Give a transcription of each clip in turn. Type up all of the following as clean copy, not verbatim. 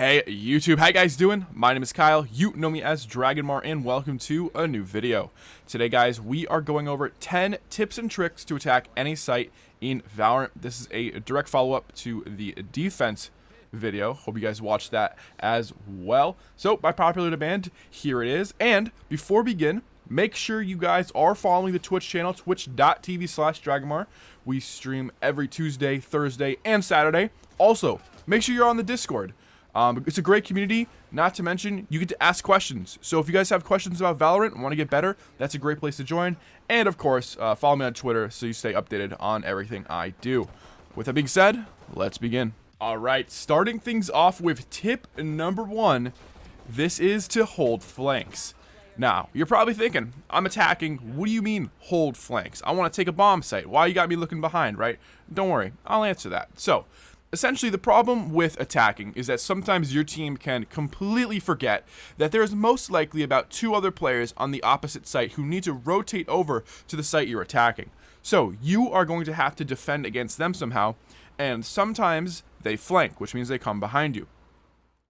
Hey YouTube, how you guys doing? My name is Kyle, you know me as Dragonmar, and welcome to a new video. Today guys, we are going over 10 tips and tricks to attack any site in Valorant. This is a direct follow-up to the defense video. Hope you guys watched that as well. So by popular demand, here it is. And before we begin, make sure you guys are following the Twitch channel, twitch.tv/Dragonmar. We stream every Tuesday, Thursday, and Saturday. Also, make sure you're on the Discord. It's a great community, not to mention you get to ask questions. So if you guys have questions about Valorant and want to get better, that's a great place to join. And of course, follow me on Twitter so you stay updated on everything I do. With that being said, let's begin. Alright, starting things off with tip number 1. This is to hold flanks. Now, you're probably thinking, I'm attacking, what do you mean hold flanks? I want to take a bomb site. Why you got me looking behind, right? Don't worry, I'll answer that. So, essentially, the problem with attacking is that sometimes your team can completely forget that there is most likely about 2 other players on the opposite site who need to rotate over to the site you're attacking. So you are going to have to defend against them somehow, and sometimes they flank, which means they come behind you.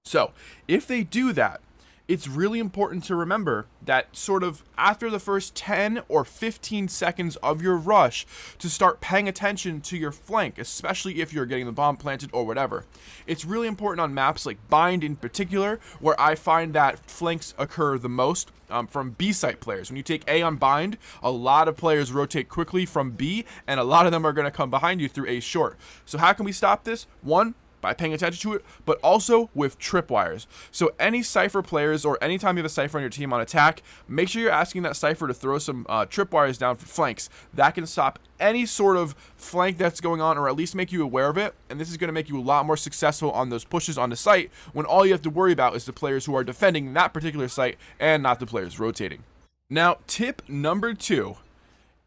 So if they do that, it's really important to remember that sort of after the first 10 or 15 seconds of your rush to start paying attention to your flank, especially if you're getting the bomb planted or whatever. It's really important on maps like Bind in particular, where I find that flanks occur the most from B site players. When you take A on Bind, a lot of players rotate quickly from B, and a lot of them are going to come behind you through A short. So how can we stop this? 1, by paying attention to it, but also with tripwires. So any Cypher players, or anytime you have a Cypher on your team on attack, make sure you're asking that Cypher to throw some tripwires down for flanks. That can stop any sort of flank that's going on, or at least make you aware of it, and this is going to make you a lot more successful on those pushes on the site, when all you have to worry about is the players who are defending that particular site, and not the players rotating. Now, tip number 2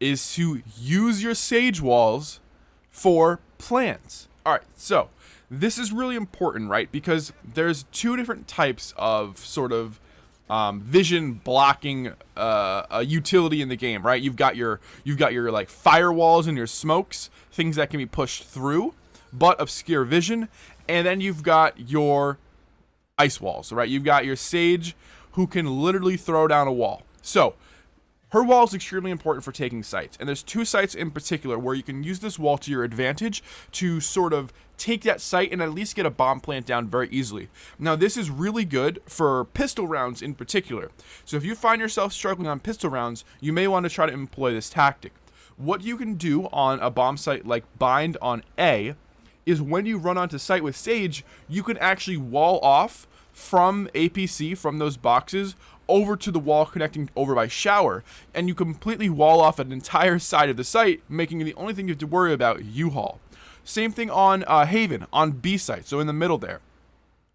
is to use your Sage Walls for plants. Alright, so this is really important, right? Because there's 2 different types of sort of vision blocking utility in the game, right? You've got your like firewalls and your smokes, things that can be pushed through but obscure vision, and then you've got your ice walls, right? You've got your Sage who can literally throw down a wall. So her wall is extremely important for taking sites, and there's 2 sites in particular where you can use this wall to your advantage to sort of take that site and at least get a bomb plant down very easily. Now, this is really good for pistol rounds in particular. So if you find yourself struggling on pistol rounds, you may want to try to employ this tactic. What you can do on a bomb site like Bind on A is when you run onto site with Sage, you can actually wall off from APC, from those boxes, over to the wall connecting over by shower, and you completely wall off an entire side of the site, making the only thing you have to worry about U-Haul. Same thing on Haven, on B site, so in the middle there.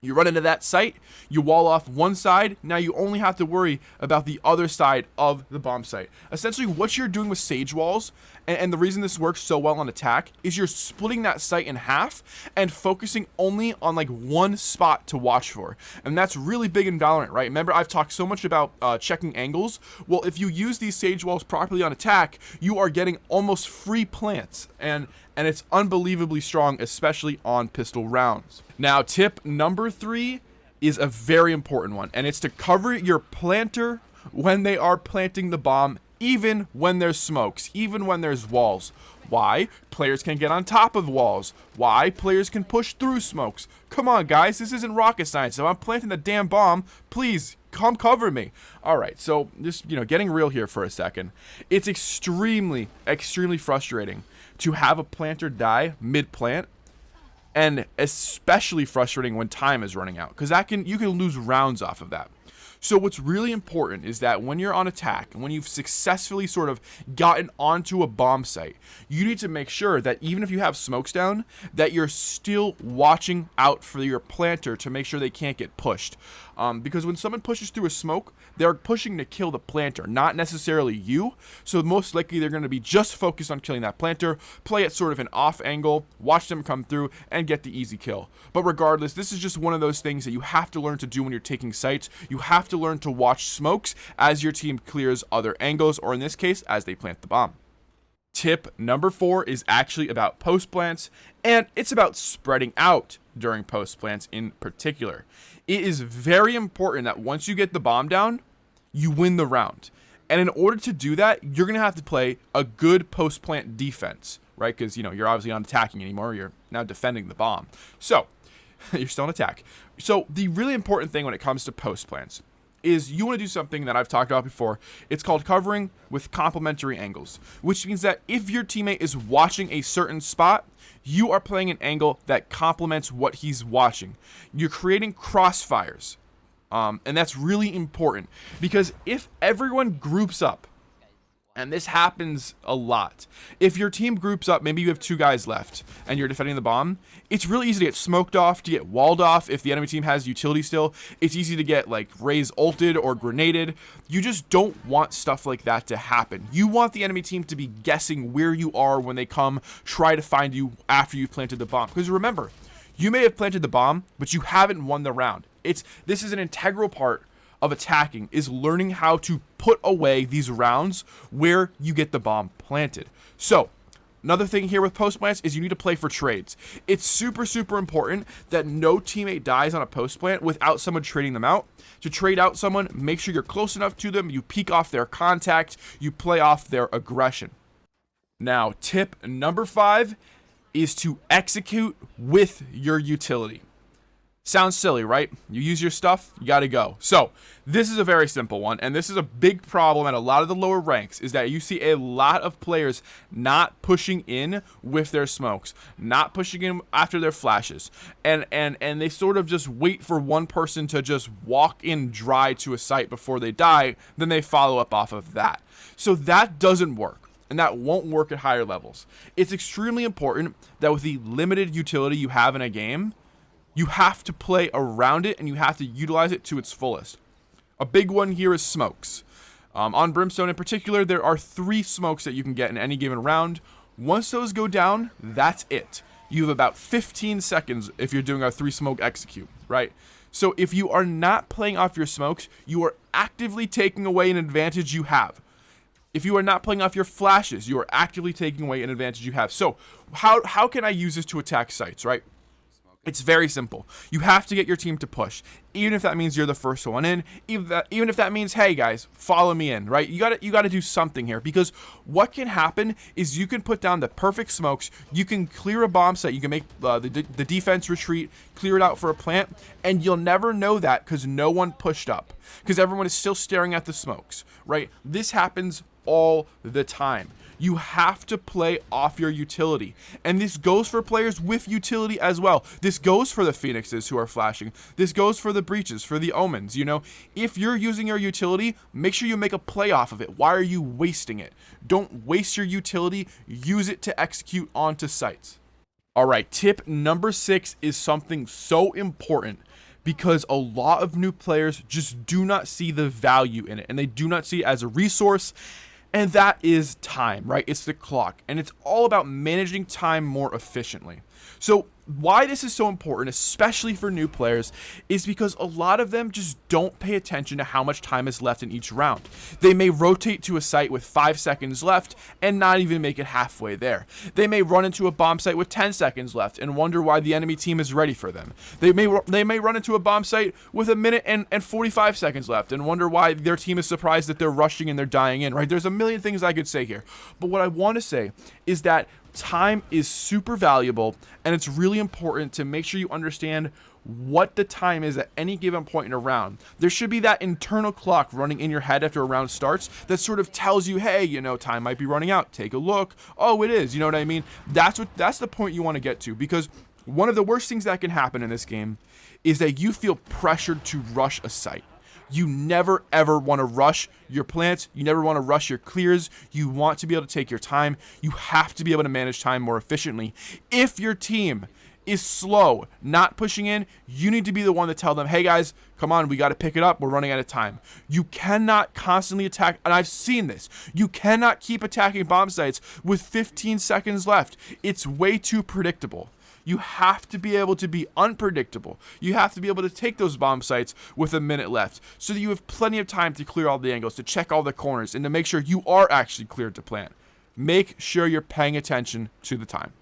You run into that site, you wall off one side, now you only have to worry about the other side of the bomb site. Essentially, what you're doing with Sage Walls, and the reason this works so well on attack, is you're splitting that site in half and focusing only on like one spot to watch for. And that's really big in Valorant, right? Remember, I've talked so much about checking angles. Well, if you use these Sage Walls properly on attack, you are getting almost free plants, and it's unbelievably strong, especially on pistol rounds. Now, tip number 3 is a very important one, and it's to cover your planter when they are planting the bomb, even when there's smokes, even when there's walls. Why? Players can get on top of walls. Why? Players can push through smokes. Come on, guys, this isn't rocket science. If I'm planting the damn bomb, please come cover me. All right, so just, getting real here for a second. It's extremely, extremely frustrating to have a planter die mid-plant, and especially frustrating when time is running out, because you can lose rounds off of that. So what's really important is that when you're on attack, and when you've successfully sort of gotten onto a bomb site, you need to make sure that even if you have smokes down, that you're still watching out for your planter to make sure they can't get pushed. Because when someone pushes through a smoke, they're pushing to kill the planter, not necessarily you. So most likely they're going to be just focused on killing that planter, play at sort of an off angle, watch them come through, and get the easy kill. But regardless, this is just one of those things that you have to learn to do when you're taking sites. You have to learn to watch smokes as your team clears other angles, or in this case, as they plant the bomb. Tip number 4 is actually about post plants, and it's about spreading out during post plants in particular. It is very important that once you get the bomb down, you win the round. And in order to do that, you're going to have to play a good post plant defense, right? Because, you're obviously not attacking anymore. You're now defending the bomb. So, you're still in attack. So, the really important thing when it comes to post plants is you want to do something that I've talked about before. It's called covering with complementary angles, which means that if your teammate is watching a certain spot, you are playing an angle that complements what he's watching. You're creating crossfires. And that's really important because if everyone groups up, and this happens a lot, if your team groups up, maybe you have 2 guys left and you're defending the bomb, it's really easy to get smoked off, to get walled off. If the enemy team has utility still, it's easy to get like Raze ulted or grenaded. You just don't want stuff like that to happen. You want the enemy team to be guessing where you are when they come try to find you after you've planted the bomb. Because remember, you may have planted the bomb, but you haven't won the round. This is an integral part of attacking, is learning how to put away these rounds where you get the bomb planted. So, another thing here with post plants is you need to play for trades. It's super, super important that no teammate dies on a post plant without someone trading them out. To trade out someone, make sure you're close enough to them, you peek off their contact, you play off their aggression. Now, tip number 5 is to execute with your utility. Sounds silly, right? You use your stuff, you gotta go. So, this is a very simple one, and this is a big problem at a lot of the lower ranks, is that you see a lot of players not pushing in with their smokes, not pushing in after their flashes, and they sort of just wait for one person to just walk in dry to a site before they die, then they follow up off of that. So that doesn't work. And that won't work at higher levels. It's extremely important that with the limited utility you have in a game, you have to play around it and you have to utilize it to its fullest. A big one here is smokes. On Brimstone in particular, there are 3 smokes that you can get in any given round. Once those go down, that's it. You have about 15 seconds if you're doing a 3 smoke execute, right? So if you are not playing off your smokes, you are actively taking away an advantage you have. If you are not playing off your flashes, you are actively taking away an advantage you have. So how can I use this to attack sites, right? It's very simple. You have to get your team to push, even if that means you're the first one in, even if that means, hey guys, follow me in, right? You got to do something here, because what can happen is you can put down the perfect smokes, you can clear a bomb site, you can make the defense retreat, clear it out for a plant, and you'll never know that because no one pushed up, because everyone is still staring at the smokes, right? This happens all the time. You have to play off your utility, and this goes for players with utility as well. This goes for the Phoenixes who are flashing. This goes for the Breaches, for the Omens. If you're using your utility, make sure you make a play off of it. Why are you wasting it? Don't waste your utility. Use it to execute onto sites. All right, tip number 6 is something so important, because a lot of new players just do not see the value in it, and they do not see it as a resource. And that is time, right? It's the clock, and it's all about managing time more efficiently. So why this is so important, especially for new players, is because a lot of them just don't pay attention to how much time is left in each round. They may rotate to a site with 5 seconds left and not even make it halfway there. They may run into a bomb site with 10 seconds left and wonder why the enemy team is ready for them. They may run into a bomb site with 1 minute and 45 seconds left and wonder why their team is surprised that they're rushing and they're dying in, right? There's a million things I could say here. But what I want to say is that time is super valuable, and it's really important to make sure you understand what the time is at any given point in a round. There should be that internal clock running in your head after a round starts that sort of tells you, hey, time might be running out. Take a look. Oh, it is. You know what I mean? That's the point you want to get to, because one of the worst things that can happen in this game is that you feel pressured to rush a site. You never ever want to rush your plants. You never want to rush your clears. You want to be able to take your time. You have to be able to manage time more efficiently. If your team is slow, not pushing in, you need to be the one to tell them, hey guys, come on, we got to pick it up. We're running out of time. You cannot constantly attack, and I've seen this. You cannot keep attacking bomb sites with 15 seconds left. It's way too predictable. You have to be able to be unpredictable. You have to be able to take those bomb sites with 1 minute left, so that you have plenty of time to clear all the angles, to check all the corners, and to make sure you are actually cleared to plant. make sure you're paying attention to the time.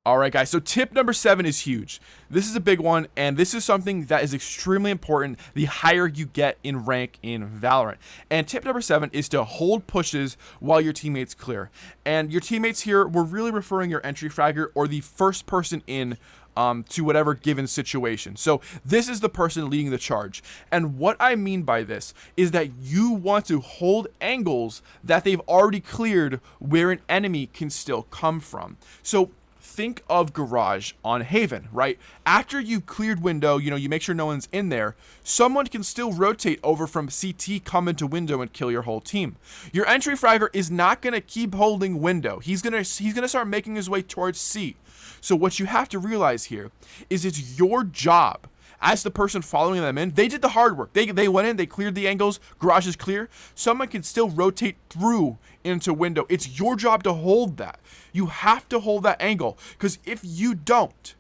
All right, guys, so tip number 7 is huge. This is a big one, and this is something that is extremely important the higher you get in rank in Valorant. And tip number 7 is to hold pushes while your teammates clear. And your teammates here, we're really referring your entry fragger or the first person in to whatever given situation. So this is the person leading the charge. And what I mean by this is that you want to hold angles that they've already cleared where an enemy can still come from. So think of garage on Haven, right? After you've cleared window, you make sure no one's in there, someone can still rotate over from CT, come into window, and kill your whole team. Your entry fragger is not going to keep holding window. He's gonna start making his way towards C. So what you have to realize here is it's your job as the person following them in. They did the hard work. They went in, they cleared the angles, garage is clear. Someone can still rotate through into window. It's your job to hold that. You have to hold that angle, because if you don't,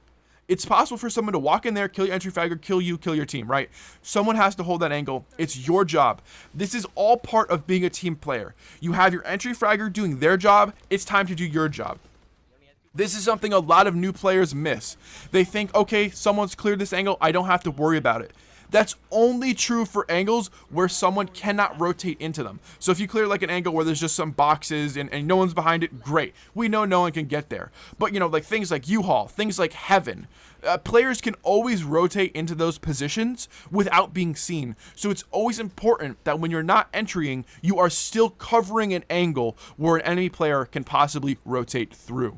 it's possible for someone to walk in there, kill your entry fragger, kill you, kill your team, right? Someone has to hold that angle. It's your job. This is all part of being a team player. You have your entry fragger doing their job. It's time to do your job. This is something a lot of new players miss. They think, okay, someone's cleared this angle, I don't have to worry about it. That's only true for angles where someone cannot rotate into them. So if you clear like an angle where there's just some boxes and no one's behind it, great. We know no one can get there. But like things like U-Haul, things like Heaven, players can always rotate into those positions without being seen. So it's always important that when you're not entering, you are still covering an angle where an enemy player can possibly rotate through.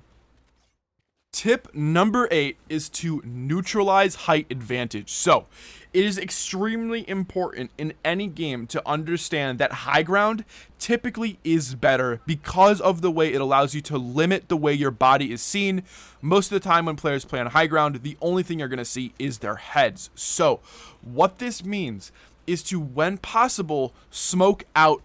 Tip number 8 is to neutralize height advantage. So it is extremely important in any game to understand that high ground typically is better because of the way it allows you to limit the way your body is seen. Most of the time when players play on high ground, the only thing you're going to see is their heads. So what this means is to, when possible, smoke out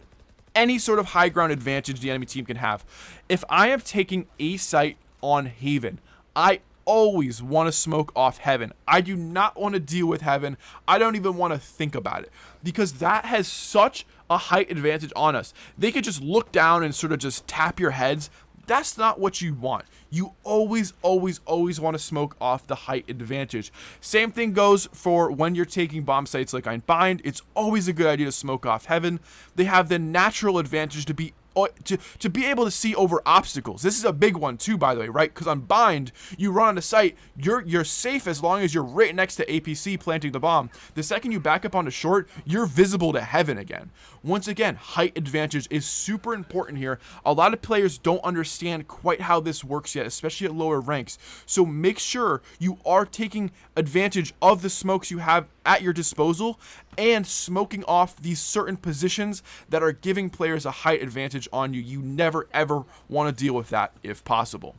any sort of high ground advantage the enemy team can have. If I am taking a site on Haven, I always want to smoke off Heaven. I do not want to deal with Heaven. I don't even want to think about it, because that has such a height advantage on us. They could just look down and sort of just tap your heads. That's not what you want. You always want to smoke off the height advantage. Same thing goes for when you're taking bomb sites like Unbind. It's always a good idea to smoke off Heaven. They have the natural advantage to be able to see over obstacles. This is a big one too, by the way, right? Because on Bind, you run on a site, you're safe as long as you're right next to APC planting the bomb. The second you back up onto short, you're visible to Heaven again. Once again, height advantage is super important here. A lot of players don't understand quite how this works yet, especially at lower ranks. So make sure you are taking advantage of the smokes you have at your disposal and smoking off these certain positions that are giving players a height advantage on you. You never ever want to deal with that if possible.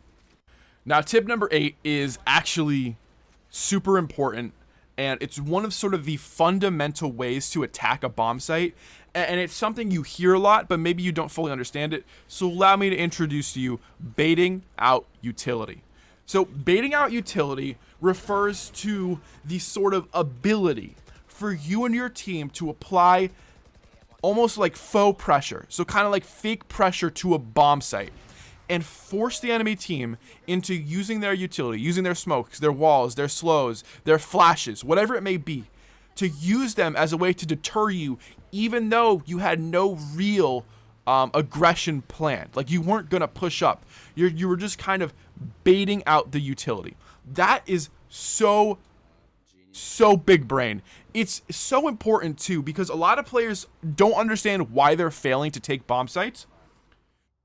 Now, tip number 8 is actually super important, and it's one of sort of the fundamental ways to attack a bomb site, and it's something you hear a lot, but maybe you don't fully understand it. So allow me to introduce to you baiting out utility. So baiting out utility refers to the sort of ability for you and your team to apply almost like faux pressure, so kind of like fake pressure to a bomb site, and force the enemy team into using their utility, using their smokes, their walls, their slows, their flashes, whatever it may be, to use them as a way to deter you, even though you had no real aggression planned. Like, you weren't gonna push up. You were just kind of baiting out the utility. That is so big brain. It's so important too, because a lot of players don't understand why they're failing to take bomb sites.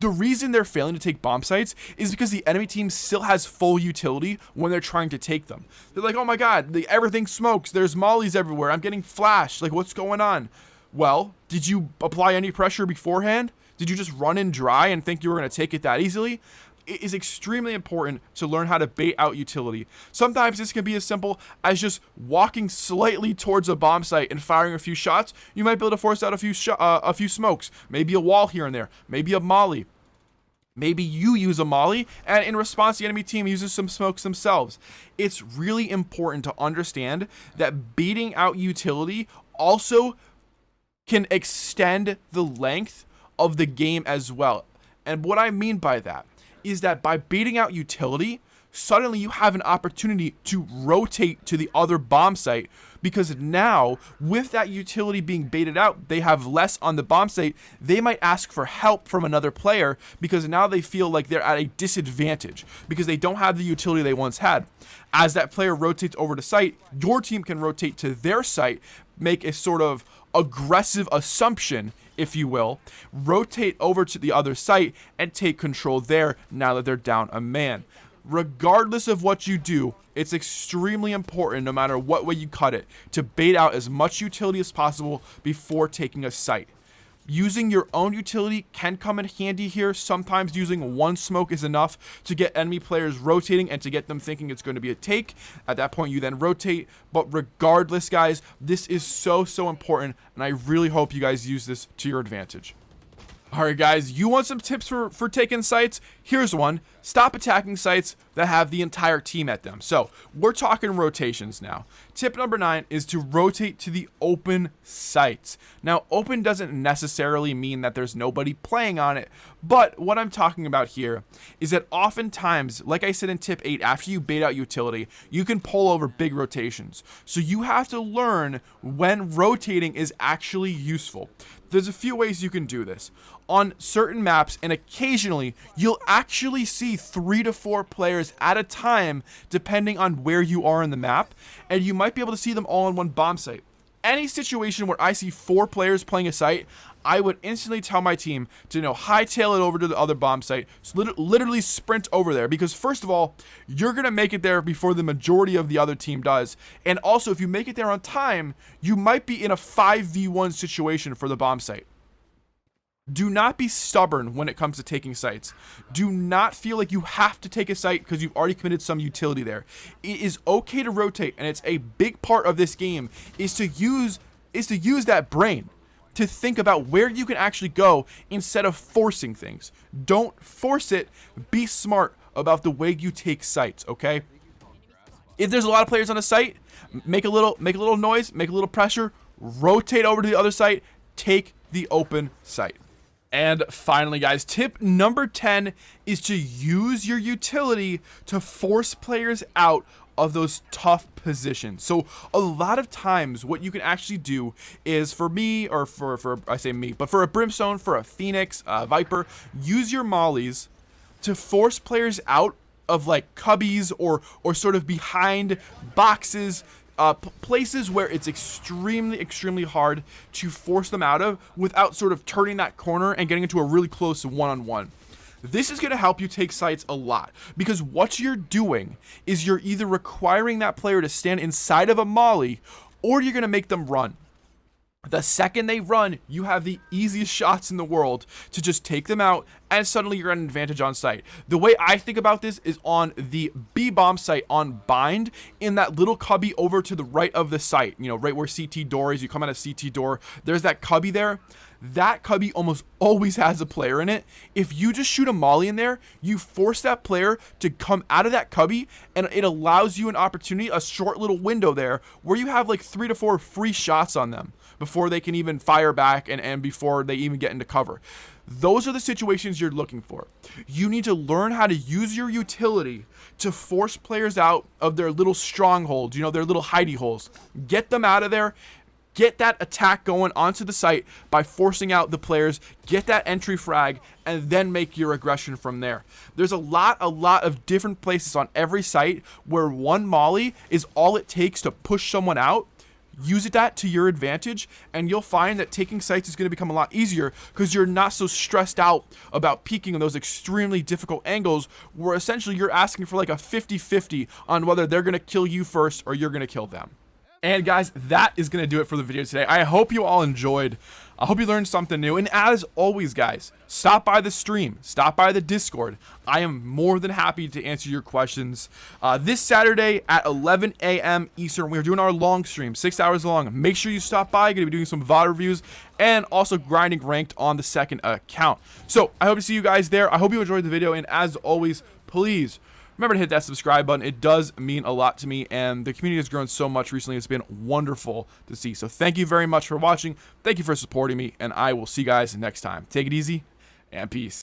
The reason they're failing to take bomb sites is because the enemy team still has full utility when they're trying to take them. They're like, oh my god, everything smokes, there's mollies everywhere, I'm getting flashed, like, what's going on? Well, did you apply any pressure beforehand? Did you just run in dry and think you were going to take it that easily? It is extremely important to learn how to bait out utility. Sometimes this can be as simple as just walking slightly towards a bomb site and firing a few shots. You might be able to force out a few smokes, maybe a wall here and there, maybe a molly. Maybe you use a molly, and in response, the enemy team uses some smokes themselves. It's really important to understand that baiting out utility also can extend the length of the game as well. And what I mean by that is that by baiting out utility, suddenly you have an opportunity to rotate to the other bomb site, because now with that utility being baited out, they have less on the bomb site. They might ask for help from another player because now they feel like they're at a disadvantage because they don't have the utility they once had. As that player rotates over to site, your team can rotate to their site, make a sort of aggressive assumption, if you will, rotate over to the other site and take control there now that they're down a man. Regardless of what you do, it's extremely important, no matter what way you cut it, to bait out as much utility as possible before taking a site. Using your own utility can come in handy here. Sometimes using one smoke is enough to get enemy players rotating and to get them thinking it's going to be a take. At that point, you then rotate. But regardless, guys, this is so important, and I really hope you guys use this to your advantage. Alright guys, you want some tips for taking sites? Here's one. Stop attacking sites that have the entire team at them. So, we're talking rotations now. Tip number 9 is to rotate to the open sites. Now, open doesn't necessarily mean that there's nobody playing on it, but what I'm talking about here is that oftentimes, like I said in tip 8, after you bait out utility, you can pull over big rotations. So you have to learn when rotating is actually useful. There's a few ways you can do this. On certain maps, and occasionally, you'll actually see 3 to 4 players at a time, depending on where you are in the map, and you might be able to see them all on one bomb site. Any situation where I see 4 players playing a site, I would instantly tell my team to, hightail it over to the other bomb site, so literally sprint over there, because first of all, you're going to make it there before the majority of the other team does, and also if you make it there on time, you might be in a 5v1 situation for the bomb site. Do not be stubborn when it comes to taking sites. Do not feel like you have to take a site because you've already committed some utility there. It is okay to rotate, and it's a big part of this game is to use that brain to think about where you can actually go instead of forcing things. Don't force it. Be smart about the way you take sites, okay? If there's a lot of players on a site, make a little noise, make a little pressure, rotate over to the other site, take the open site. And finally, guys, tip number 10 is to use your utility to force players out of those tough positions. So a lot of times what you can actually do is, for me, or for I say me, but for a Brimstone, for a Phoenix, Viper, use your mollies to force players out of like cubbies or sort of behind boxes, places where it's extremely hard to force them out of without sort of turning that corner and getting into a really close one-on-one. This is going to help you take sites a lot, because what you're doing is you're either requiring that player to stand inside of a molly, or you're going to make them run. The second they run, you have the easiest shots in the world to just take them out, and suddenly you're at an advantage on site. The way I think about this is on the B bomb site on bind, in that little cubby over to the right of the site, right where CT door is. You come out of CT door, there's that cubby there. That cubby almost always has a player in it. If you just shoot a molly in there, you force that player to come out of that cubby, and it allows you an opportunity, a short little window there, where you have like 3 to 4 free shots on them before they can even fire back and before they even get into cover. Those are the situations you're looking for. You need to learn how to use your utility to force players out of their little strongholds, their little hidey holes. Get them out of there. Get that attack going onto the site by forcing out the players, get that entry frag, and then make your aggression from there. There's a lot of different places on every site where one molly is all it takes to push someone out. Use that to your advantage, and you'll find that taking sites is going to become a lot easier because you're not so stressed out about peeking in those extremely difficult angles where essentially you're asking for like a 50-50 on whether they're going to kill you first or you're going to kill them. And guys, that is going to do it for the video today. I hope you all enjoyed. I hope you learned something new. And as always, guys, stop by the stream. Stop by the Discord. I am more than happy to answer your questions. This Saturday at 11 a.m. Eastern, we're doing our long stream, 6 hours long. Make sure you stop by. Going to be doing some VOD reviews and also grinding ranked on the second account. So I hope to see you guys there. I hope you enjoyed the video. And as always, please remember to hit that subscribe button. It does mean a lot to me, and the community has grown so much recently. It's been wonderful to see. So thank you very much for watching. Thank you for supporting me, and I will see you guys next time. Take it easy, and peace.